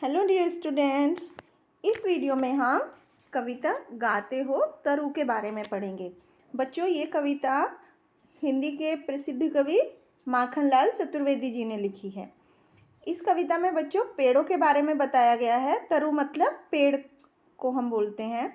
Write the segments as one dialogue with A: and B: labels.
A: Hello dear students, इस video में हम कविता गाते हो तरु के बारे में पढ़ेंगे। बच्चों, ये कविता हिंदी के प्रसिद्ध कवि माखनलाल चतुर्वेदी जी ने लिखी है। इस कविता में बच्चों पेड़ों के बारे में बताया गया है। तरु मतलब पेड़ को हम बोलते हैं।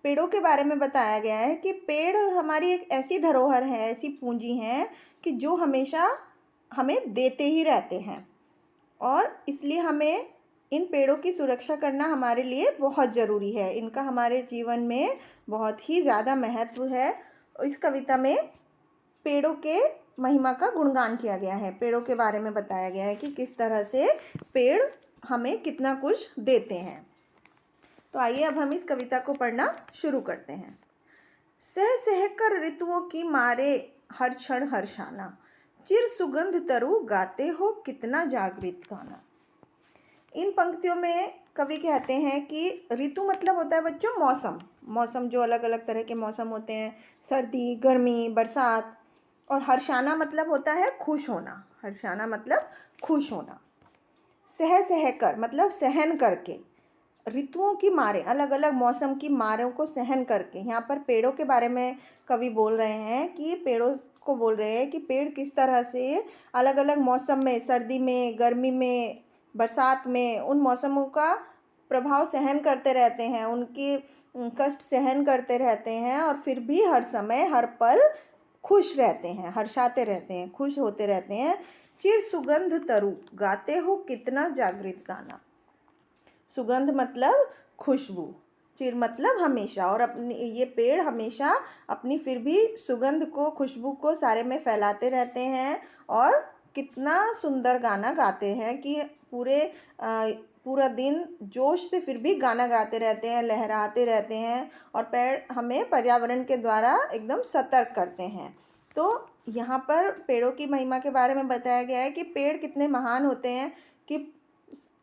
A: पेड़ों के बारे में बताया गया है कि पेड़ हमारी एक ऐसी धरोहर है, ऐसी पूंजी है कि जो हमेशा हमें देते ही रहते हैं और इसलिए हमें इन पेड़ों की सुरक्षा करना हमारे लिए बहुत ज़रूरी है। इनका हमारे जीवन में बहुत ही ज़्यादा महत्व है। इस कविता में पेड़ों के महिमा का गुणगान किया गया है। पेड़ों के बारे में बताया गया है कि किस तरह से पेड़ हमें कितना कुछ देते हैं। तो आइए अब हम इस कविता को पढ़ना शुरू करते हैं। सह सह कर ऋतुओं की मारे हर क्षण हर्षाना, चिर सुगंध तरु गाते हो कितना जागृत गाना। इन पंक्तियों में कवि कहते हैं कि ऋतु मतलब होता है बच्चों मौसम। मौसम जो अलग अलग तरह के मौसम होते हैं, सर्दी, गर्मी, बरसात। और हर्षाना मतलब होता है खुश होना। हर्षाना मतलब खुश होना। सह सह कर मतलब सहन करके, ऋतुओं की मारें, अलग अलग मौसम की मारों को सहन करके। यहाँ पर पेड़ों के बारे में कवि बोल रहे हैं कि पेड़ों को बोल रहे हैं कि पेड़ किस तरह से अलग अलग मौसम में, सर्दी में, गर्मी में, बरसात में, उन मौसमों का प्रभाव सहन करते रहते हैं, उनके कष्ट सहन करते रहते हैं और फिर भी हर समय हर पल खुश रहते हैं, हर्षाते रहते हैं, खुश होते रहते हैं। चिर सुगंध तरु गाते हो कितना जागृत गाना। सुगंध मतलब खुशबू, चिर मतलब हमेशा, और अपनी ये पेड़ हमेशा अपनी फिर भी सुगंध को, खुशबू को सारे में फैलाते रहते हैं और कितना सुंदर गाना गाते हैं कि पूरा दिन जोश से फिर भी गाना गाते रहते हैं, लहराते रहते हैं और पेड़ हमें पर्यावरण के द्वारा एकदम सतर्क करते हैं। तो यहाँ पर पेड़ों की महिमा के बारे में बताया गया है कि पेड़ कितने महान होते हैं कि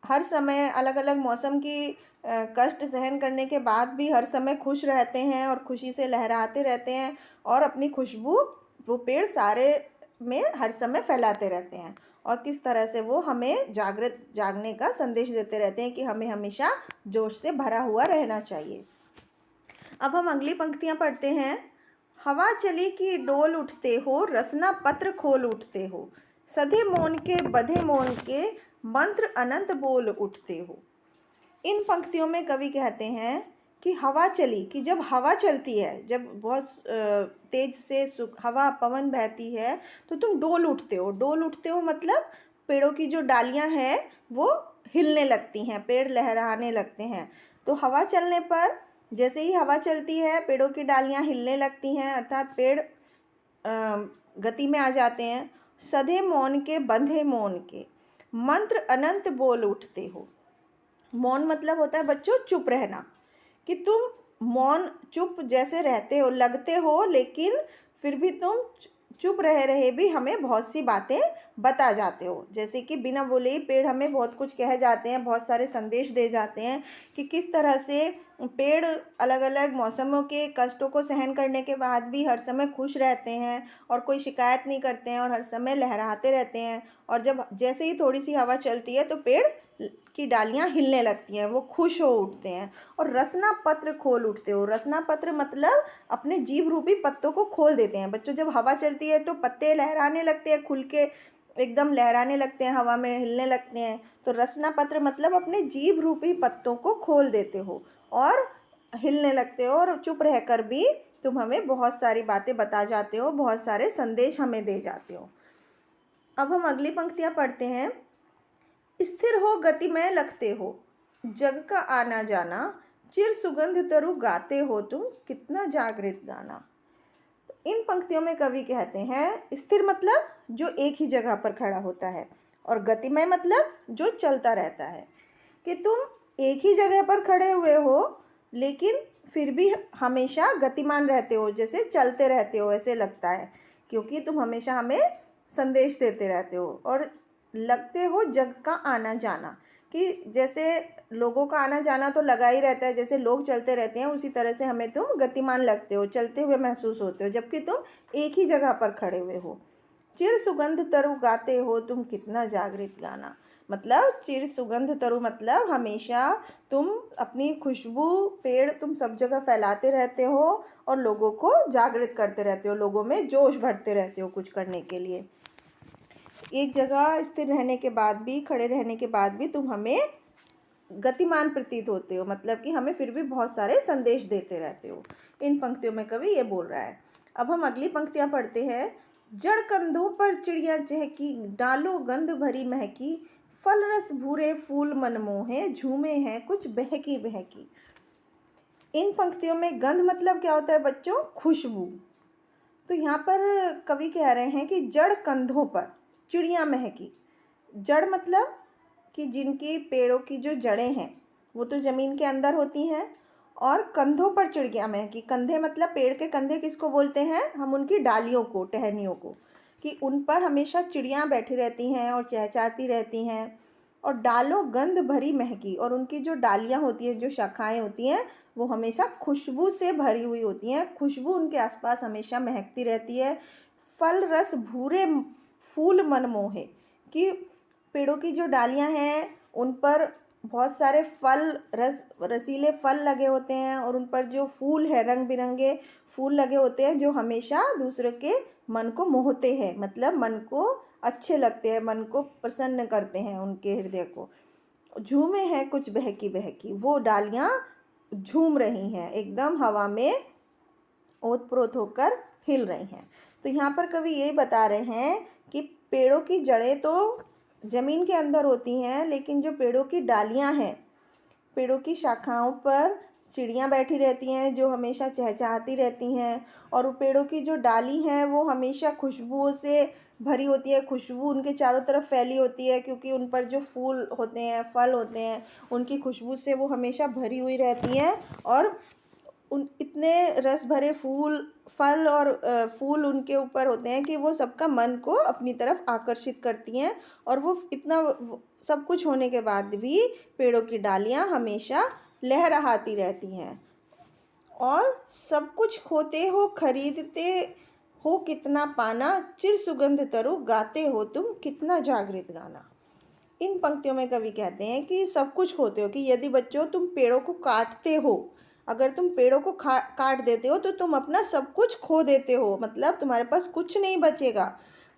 A: हर समय अलग अलग मौसम की कष्ट सहन करने के बाद भी हर समय खुश रहते हैं और खुशी से लहराते रहते हैं और अपनी खुशबू वो पेड़ सारे में हर समय फैलाते रहते हैं। और किस तरह से वो हमें जागने का संदेश देते रहते हैं कि हमें हमेशा जोश से भरा हुआ रहना चाहिए। अब हम अगली पंक्तियां पढ़ते हैं। हवा चली कि डोल उठते हो, रसना पत्र खोल उठते हो, सधे मौन के बधे मौन के, मंत्र अनंत बोल उठते हो। इन पंक्तियों में कवि कहते हैं कि हवा चली, कि जब हवा चलती है, जब बहुत तेज से हवा पवन बहती है तो तुम डोल उठते हो। डोल उठते हो मतलब पेड़ों की जो डालियां हैं वो हिलने लगती हैं, पेड़ लहराने लगते हैं। तो हवा चलने पर, जैसे ही हवा चलती है पेड़ों की डालियां हिलने लगती हैं, अर्थात पेड़ गति में आ जाते हैं। सधे मौन के बंधे मौन के, मंत्र अनंत बोल उठते हो। मौन मतलब होता है बच्चों चुप रहना, कि तुम मौन चुप जैसे रहते हो, लगते हो, लेकिन फिर भी तुम चुप रहे भी हमें बहुत सी बातें बता जाते हो। जैसे कि बिना बोले ही पेड़ हमें बहुत कुछ कह जाते हैं, बहुत सारे संदेश दे जाते हैं कि किस तरह से पेड़ अलग अलग मौसमों के कष्टों को सहन करने के बाद भी हर समय खुश रहते हैं और कोई शिकायत नहीं करते हैं और हर समय लहराते रहते हैं। और जब जैसे ही थोड़ी सी हवा चलती है तो पेड़ की डालियां हिलने लगती हैं, वो खुश हो उठते हैं। और रसना पत्र खोल उठते हो। रसना पत्र मतलब अपने जीव रूपी पत्तों को खोल देते हैं। बच्चों, जब हवा चलती है तो पत्ते लहराने लगते हैं, खुल के एकदम लहराने लगते हैं, हवा में हिलने लगते हैं। तो रसना पत्र मतलब अपने जीव रूपी पत्तों को खोल देते हो और हिलने लगते हो और चुप रहकर भी तुम हमें बहुत सारी बातें बता जाते हो, बहुत सारे संदेश हमें दे जाते हो। अब हम अगली पंक्तियां पढ़ते हैं। स्थिर हो गतिमय लगते हो, जग का आना जाना, चिर सुगंध तरु गाते हो तुम कितना जागृत गाना। इन पंक्तियों में कवि कहते हैं स्थिर मतलब जो एक ही जगह पर खड़ा होता है और गतिमय मतलब जो चलता रहता है, कि तुम एक ही जगह पर खड़े हुए हो लेकिन फिर भी हमेशा गतिमान रहते हो, जैसे चलते रहते हो ऐसे लगता है, क्योंकि तुम हमेशा हमें संदेश देते रहते हो। और लगते हो जग का आना जाना, कि जैसे लोगों का आना जाना तो लगा ही रहता है, जैसे लोग चलते रहते हैं उसी तरह से हमें तुम गतिमान लगते हो, चलते हुए महसूस होते हो, जबकि तुम एक ही जगह पर खड़े हुए हो। चिर सुगंध तरु गाते हो तुम कितना जागृत गाना। मतलब चिर सुगंध तरु मतलब हमेशा तुम अपनी खुशबू पेड़ तुम सब जगह फैलाते रहते हो और लोगों को जागृत करते रहते हो, लोगों में जोश भरते रहते हो कुछ करने के लिए। एक जगह स्थिर रहने के बाद भी, खड़े रहने के बाद भी तुम हमें गतिमान प्रतीत होते हो, मतलब कि हमें फिर भी बहुत सारे संदेश देते रहते हो। इन पंक्तियों में कवि ये बोल रहा है। अब हम अगली पंक्तियां पढ़ते हैं। जड़ कंधों पर चिड़िया चहकी, डालो गंध भरी महकी, फल रस भूरे फूल मनमोहे, झूमे हैं कुछ बहकी बहकी। इन पंक्तियों में गंध मतलब क्या होता है बच्चों? खुशबू। तो यहाँ पर कवि कह रहे हैं कि जड़ कंधों पर चिड़िया महकी। जड़ मतलब कि जिनकी पेड़ों की जो जड़ें हैं वो तो ज़मीन के अंदर होती हैं, और कंधों पर चिड़िया महकी। कंधे मतलब पेड़ के कंधे किसको बोलते हैं? हम उनकी डालियों को, टहनियों को, कि उन पर हमेशा चिड़ियाँ बैठी रहती हैं और चहचहाती रहती हैं। और डालो गंध भरी महकी, और उनकी जो डालियाँ होती हैं, जो शाखाएँ होती हैं, वो हमेशा खुशबू से भरी हुई होती हैं। खुशबू उनके आसपास हमेशा महकती रहती है। फल रस भूरे फूल मनमोहे, कि पेड़ों की जो डालियाँ हैं उन पर बहुत सारे फल, रसीले फल लगे होते हैं, और उन पर जो फूल है, रंग बिरंगे फूल लगे होते हैं, जो हमेशा दूसरे के मन को मोहते हैं, मतलब मन को अच्छे लगते हैं, मन को प्रसन्न करते हैं, उनके हृदय को। झूमे हैं कुछ बहकी बहकी, वो डालियाँ झूम रही हैं, एकदम हवा में ओत-प्रोत होकर हिल रही हैं। तो यहाँ पर कवि ये बता रहे हैं कि पेड़ों की जड़ें तो ज़मीन के अंदर होती हैं, लेकिन जो पेड़ों की डालियाँ हैं, पेड़ों की शाखाओं पर चिड़ियाँ बैठी रहती हैं जो हमेशा चहचहाती रहती हैं, और वो पेड़ों की जो डाली हैं वो हमेशा खुशबुओं से भरी होती है। खुशबू उनके चारों तरफ फैली होती है, क्योंकि उन पर जो फूल होते हैं, फल होते हैं, उनकी खुशबू से वो हमेशा भरी हुई रहती हैं। और उन इतने रस भरे फल और फूल उनके ऊपर होते हैं कि वो सबका मन को अपनी तरफ आकर्षित करती हैं। और वो इतना सब कुछ होने के बाद भी पेड़ों की डालियाँ हमेशा लहराती रहती हैं। और सब कुछ खोते हो खरीदते हो कितना पाना, चिर सुगंध तरु गाते हो तुम कितना जागृत गाना। इन पंक्तियों में कवि कहते हैं कि सब कुछ होते हो, कि यदि बच्चों तुम पेड़ों को काटते हो, अगर तुम पेड़ों को काट देते हो तो तुम अपना सब कुछ खो देते हो, मतलब तुम्हारे पास कुछ नहीं बचेगा।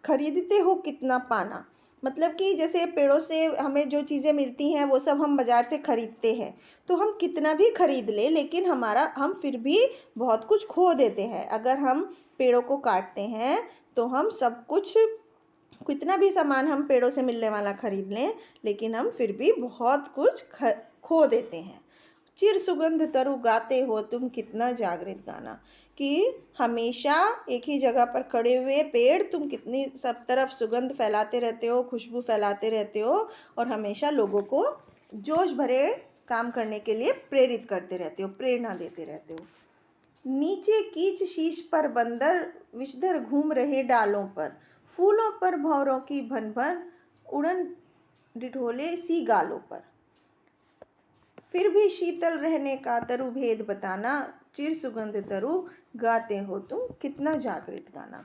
A: खरीदते हो कितना पाना, मतलब कि जैसे पेड़ों से हमें जो चीज़ें मिलती हैं वो सब हम बाज़ार से खरीदते हैं, तो हम कितना भी खरीद लें लेकिन हम फिर भी बहुत कुछ खो देते हैं। अगर हम पेड़ों को काटते हैं तो हम सब कुछ, कितना भी सामान हम पेड़ों से मिलने वाला खरीद लें, लेकिन हम फिर भी बहुत कुछ खो देते हैं। चिर सुगंध तरु गाते हो तुम कितना जागृत गाना, कि हमेशा एक ही जगह पर खड़े हुए पेड़ तुम कितनी सब तरफ सुगंध फैलाते रहते हो, खुशबू फैलाते रहते हो, और हमेशा लोगों को जोश भरे काम करने के लिए प्रेरित करते रहते हो, प्रेरणा देते रहते हो। नीचे कीच शीश पर बंदर, विषधर घूम रहे डालों पर, फूलों पर भंवरों की भन भन, उड़न डिढोले सी गालों पर। फिर भी शीतल रहने का तरु भेद बताना, चिर सुगंध तरु गाते हो तुम कितना जागृत गाना।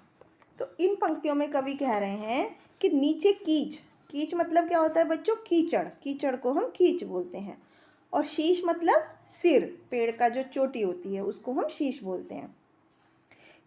A: तो इन पंक्तियों में कवि कह रहे हैं कि नीचे कीच, कीच मतलब क्या होता है बच्चों? कीचड़, कीचड़ को हम कीच बोलते हैं। और शीश मतलब सिर, पेड़ का जो चोटी होती है उसको हम शीश बोलते हैं।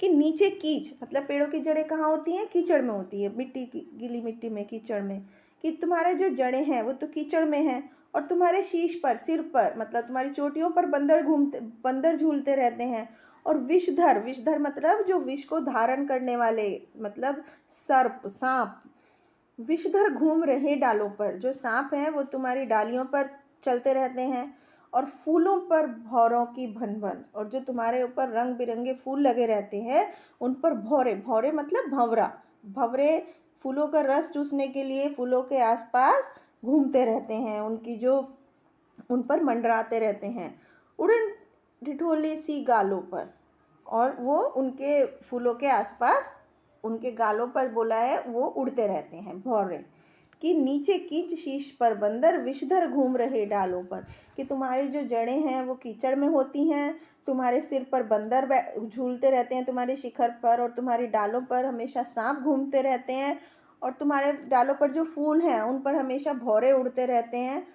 A: कि नीचे कीच मतलब पेड़ों की जड़ें कहाँ होती हैं? कीचड़ में होती है, मिट्टी की, गीली मिट्टी में, कीचड़ में। कि तुम्हारे जो जड़ें हैं वो तो कीचड़ में हैं, और तुम्हारे शीश पर, सिर पर, मतलब तुम्हारी चोटियों पर बंदर झूलते रहते हैं। और विषधर, विषधर मतलब जो विष को धारण करने वाले, मतलब सर्प, सांप। विषधर घूम रहे डालों पर, जो सांप हैं वो तुम्हारी डालियों पर चलते रहते हैं। और फूलों पर भौरों की भन भन, और जो तुम्हारे ऊपर रंग बिरंगे फूल लगे रहते हैं उन पर भौरे, भौरे मतलब भंवरा, भंवरे फूलों का रस चूसने के लिए फूलों के आसपास घूमते रहते हैं, उनकी जो उन पर मंडराते रहते हैं। उड़न ढिढोली सी गालों पर, और वो उनके फूलों के आसपास, उनके गालों पर बोला है, वो उड़ते रहते हैं भौरे। कि नीचे कीच शीश पर बंदर, विषधर घूम रहे डालों पर, कि तुम्हारी जो जड़ें हैं वो कीचड़ में होती हैं, तुम्हारे सिर पर बंदर झूलते रहते हैं तुम्हारे शिखर पर, और तुम्हारी डालों पर हमेशा सांप घूमते रहते हैं। और तुम्हारे डालों पर जो फूल हैं उन पर हमेशा भौरे उड़ते रहते हैं।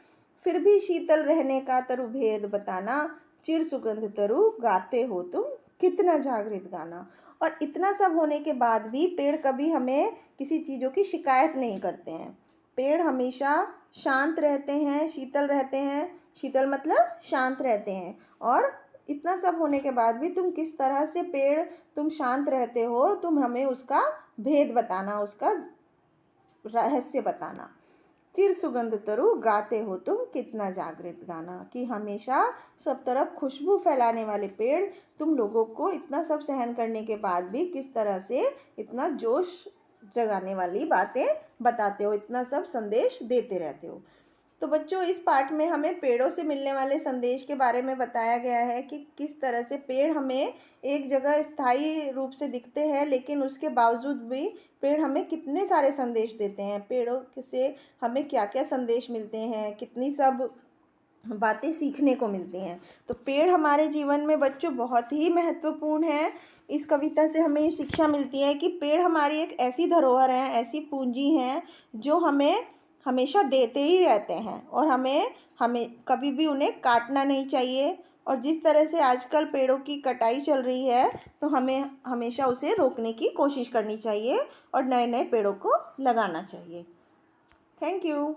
A: फिर भी शीतल रहने का तरु भेद बताना, चिर सुगंध तरु गाते हो तुम कितना जागृत गाना। और इतना सब होने के बाद भी पेड़ कभी हमें किसी चीज़ों की शिकायत नहीं करते हैं। पेड़ हमेशा शांत रहते हैं, शीतल रहते हैं। शीतल मतलब शांत रहते हैं। और इतना सब होने के बाद भी तुम किस तरह से पेड़ तुम शांत रहते हो, तुम हमें उसका भेद बताना, उसका रहस्य बताना। चिर सुगंध तरु गाते हो तुम कितना जागृत गाना, कि हमेशा सब तरफ खुशबू फैलाने वाले पेड़ तुम लोगों को इतना सब सहन करने के बाद भी किस तरह से इतना जोश जगाने वाली बातें बताते हो, इतना सब संदेश देते रहते हो। तो बच्चों, इस पाठ में हमें पेड़ों से मिलने वाले संदेश के बारे में बताया गया है कि किस तरह से पेड़ हमें एक जगह स्थायी रूप से दिखते हैं, लेकिन उसके बावजूद भी पेड़ हमें कितने सारे संदेश देते हैं। पेड़ों से हमें क्या क्या संदेश मिलते हैं, कितनी सब बातें सीखने को मिलती हैं। तो पेड़ हमारे जीवन में बच्चों बहुत ही महत्वपूर्ण है। इस कविता से हमें ये शिक्षा मिलती है कि पेड़ हमारी एक ऐसी धरोहर है, ऐसी पूंजी है जो हमें हमेशा देते ही रहते हैं, और हमें हमें कभी भी उन्हें काटना नहीं चाहिए। और जिस तरह से आजकल पेड़ों की कटाई चल रही है, तो हमें हमेशा उसे रोकने की कोशिश करनी चाहिए और नए नए पेड़ों को लगाना चाहिए। Thank you.